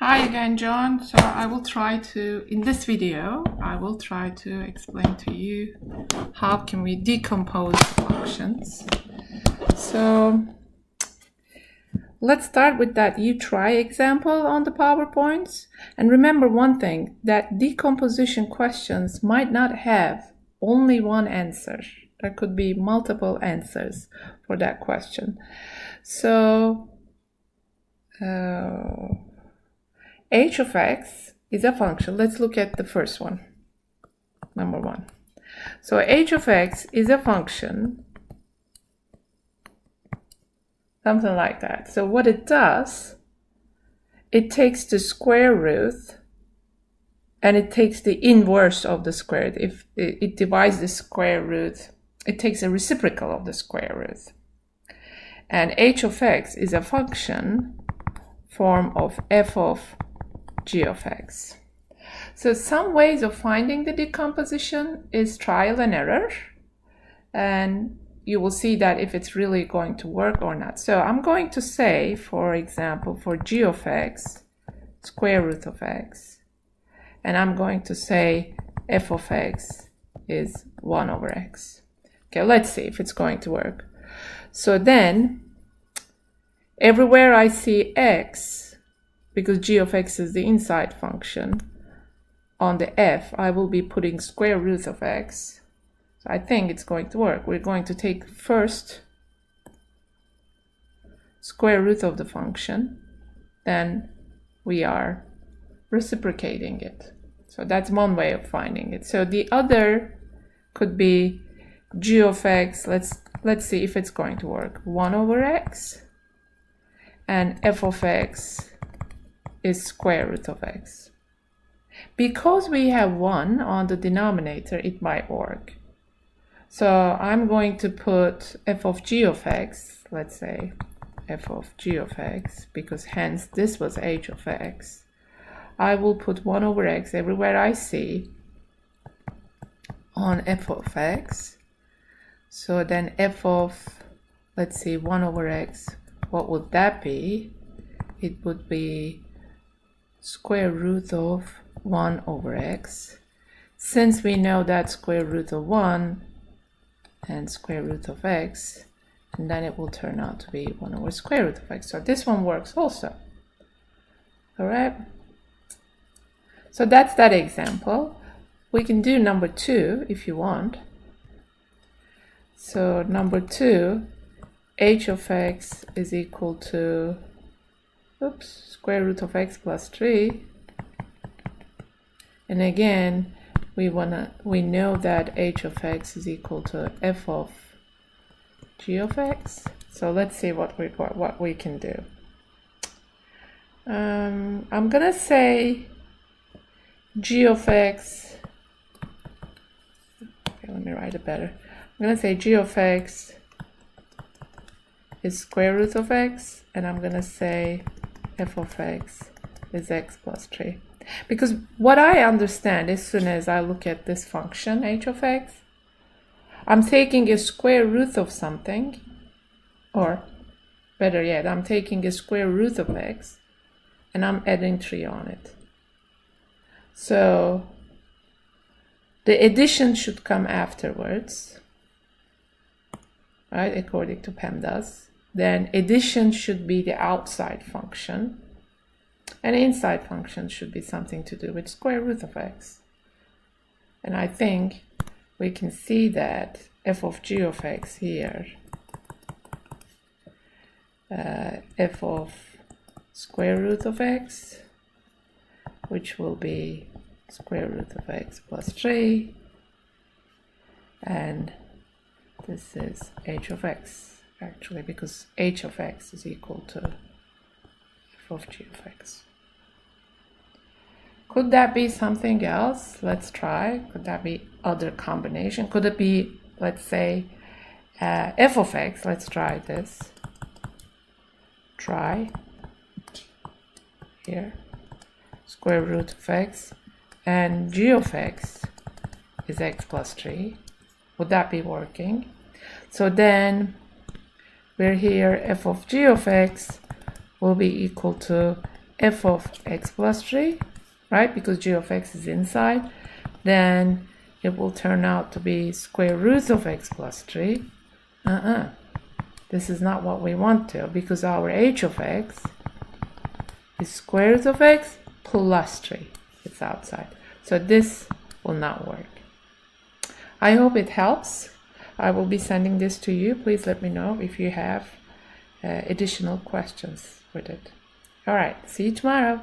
Hi again, John. So I will try to, in this video, I will try to explain to you how can we decompose functions. So let's start with that you try example on the PowerPoints. And remember one thing, that decomposition questions might not have only one answer. There could be multiple answers for that question. So h of x is a function. Let's look at the first one, number one. So h of x is a function, something like that. So what it does, it takes the square root and it takes the inverse of the square root. If it divides the square root, it takes a reciprocal of the square root. And h of x is a function form of f of g of x. So some ways of finding the decomposition is trial and error, and you will see that if it's really going to work or not. So I'm going to say, for example, for g of x, square root of x, and I'm going to say f of x is 1 over x. Okay, let's see if it's going to work. So then, everywhere I see x, because g of x is the inside function, on the f, I will be putting square root of x. So I think it's going to work. We're going to take first square root of the function, then we are reciprocating it. So that's one way of finding it. So the other could be g of x. Let's see if it's going to work. 1 over x, and f of x is square root of x. Because we have 1 on the denominator, it might work. So I'm going to put f of g of x, let's say f of g of x, because hence this was h of x. I will put 1 over x everywhere I see on f of x. So then f of, let's see, 1 over x, what would that be? It would be square root of 1 over x. Since we know that square root of 1 and square root of x, and then it will turn out to be 1 over square root of x. So this one works also. All right. So that's that example. We can do number 2 if you want. So number 2, h of x is equal to square root of x plus 3. And again, we know that h of x is equal to f of g of x. So let's see what we can do. I'm gonna say g of x. Okay, let me write it better. I'm gonna say g of x is square root of x, and I'm gonna say f of x is x plus 3. Because what I understand as soon as I look at this function, h of x, I'm taking a square root of something, or better yet, I'm taking a square root of x, and I'm adding 3 on it. So the addition should come afterwards, right, according to PEMDAS. Then addition should be the outside function, and inside function should be something to do with square root of x. And I think we can see that f of g of x here, f of square root of x, which will be square root of x plus 3, and this is h of x. Actually, because h of x is equal to f of g of x. Could that be something else? Let's try. Could that be other combination? Could it be, let's say, f of x? Let's try this. Try here, square root of x, and g of x is x plus 3. Would that be working? So then we're here, f of g of x will be equal to f of x plus 3, right? Because g of x is inside, then it will turn out to be square root of x plus 3. This is not what we want to, because our h of x is square root of x plus 3. It's outside. So this will not work. I hope it helps. I will be sending this to you. Please let me know if you have additional questions with it. All right, see you tomorrow.